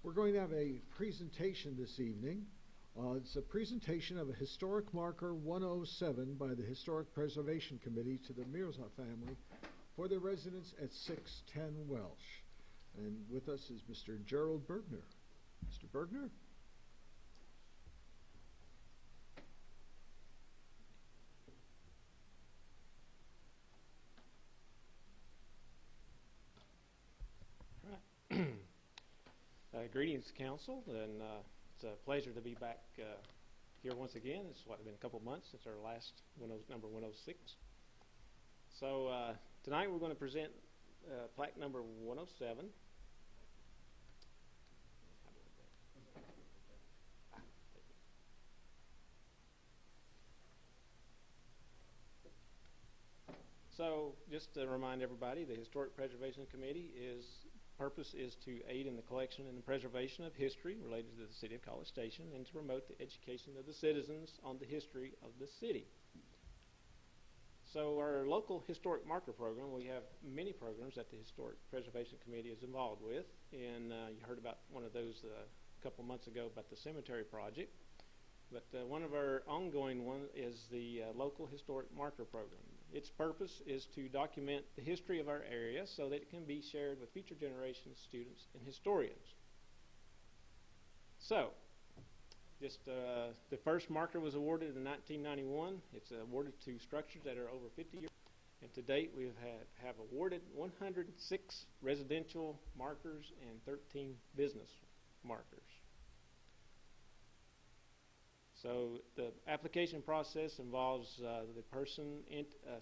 We're going to have a presentation this evening. It's a presentation of a historic marker 107 by the Historic Preservation Committee to the Mirza family for their residence at 610 Welsh. And with us is Mr. Gerald Bergner. Mr. Bergner? Greetings, Council, and it's a pleasure to be back here once again. It's been a couple of months since our last number 106. So tonight we're going to present plaque number 107. So just to remind everybody, the Historic Preservation Committee purpose is to aid in the collection and the preservation of history related to the city of College Station and to promote the education of the citizens on the history of the city. So our local historic marker program, we have many programs that the Historic Preservation Committee is involved with, and you heard about one of those a couple months ago about the cemetery project. But one of our ongoing ones is the local historic marker program. Its purpose is to document the history of our area so that it can be shared with future generations, students, and historians. So, just the first marker was awarded in 1991. It's awarded to structures that are over 50 years. And to date, we have awarded 106 residential markers and 13 business markers. So the application process involves the person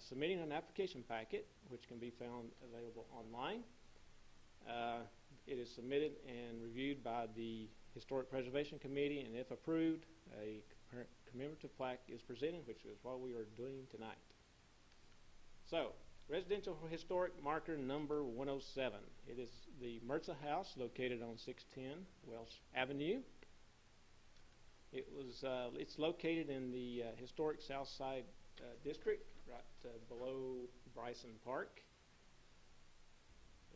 submitting an application packet, which can be found available online. It is submitted and reviewed by the Historic Preservation Committee, and if approved, a commemorative plaque is presented, which is what we are doing tonight. So, residential historic marker number 107. It is the Mirza House located on 610 Welsh Avenue. It's located in the historic South Side district, right below Bryson Park.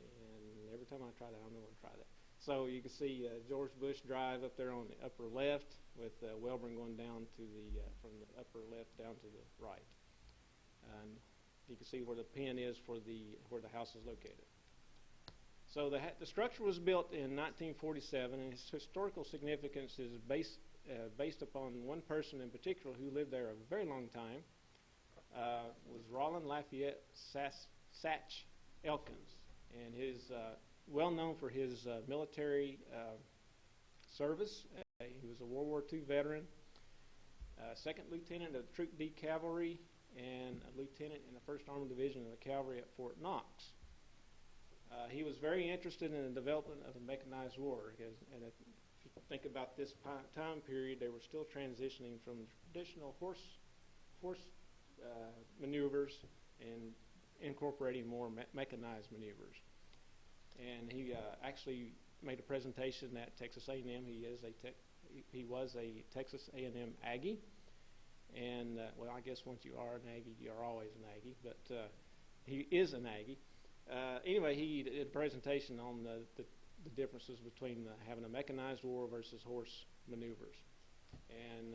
And every time I try that, I'm going to try that. So you can see George Bush Drive up there on the upper left, with Welborn going down to from the upper left down to the right. And you can see where the pin is for where the house is located. So the structure was built in 1947, and its historical significance is based upon one person in particular who lived there a very long time, was Roland Lafayette Satch Elkins, and his well known for his military service. He was a World War II veteran, second lieutenant of Troop D Cavalry, and a lieutenant in the 1st Armored Division of the Cavalry at Fort Knox. He was very interested in the development of the mechanized war, and if you think about this time period, they were still transitioning from traditional horse maneuvers and incorporating more mechanized maneuvers. And he actually made a presentation at Texas A&M. He was a Texas A&M Aggie, and well, I guess once you are an Aggie, you are always an Aggie. But he is an Aggie. Anyway, he did a presentation on the differences between having a mechanized war versus horse maneuvers. And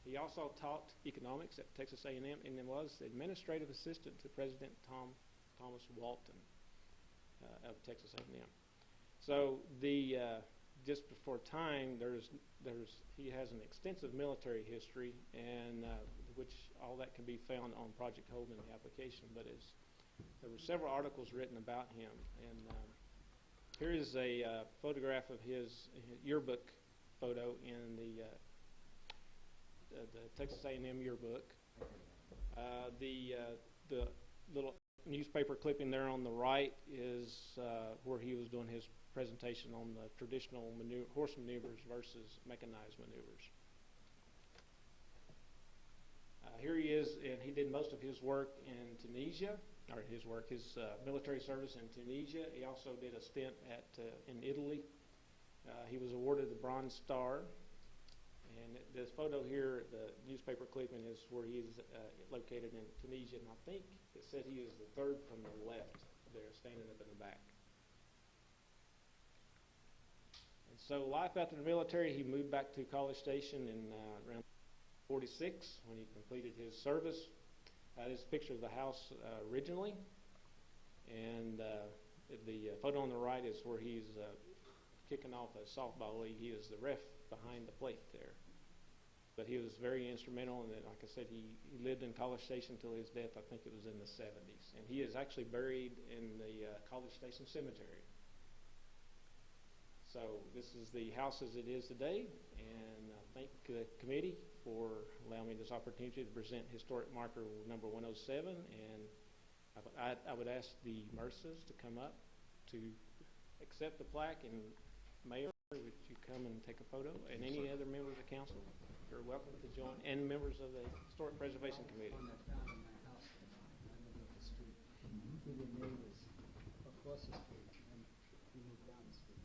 he also taught economics at Texas A&M, and was administrative assistant to President Thomas Walton of Texas A&M. So just before time, he has an extensive military history, and which all that can be found on Project Hope in the application. But there were several articles written about him, and here is a photograph of his yearbook photo in the Texas A&M yearbook. The little newspaper clipping there on the right is where he was doing his presentation on the traditional horse maneuvers versus mechanized maneuvers. Here he is, and he did most of his work in Tunisia, or his military service in Tunisia. He also did a stint in Italy. He was awarded the Bronze Star. And this photo here, the newspaper clipping, is where he is located in Tunisia, and I think it said he is the third from the left there, standing up in the back. And So life after the military, he moved back to College Station in around 46 when he completed his service. This is a picture of the house originally, and the photo on the right is where he's kicking off a softball league. He is the ref behind the plate there. But he was very instrumental, and then, like I said, he lived in College Station until his death. I think it was in the 70s. And he is actually buried in the College Station Cemetery. So this is the house as it is today, and I thank the committee for allowing me this opportunity to present historic marker number 107. And I would ask the MRSAs to come up to accept the plaque, and Mayor, would you come and take a photo? And any other members of council are welcome to join, and members of the Historic Preservation Committee. One that found in my house, I lived up the street. We were neighbors across the street, and we moved down the street.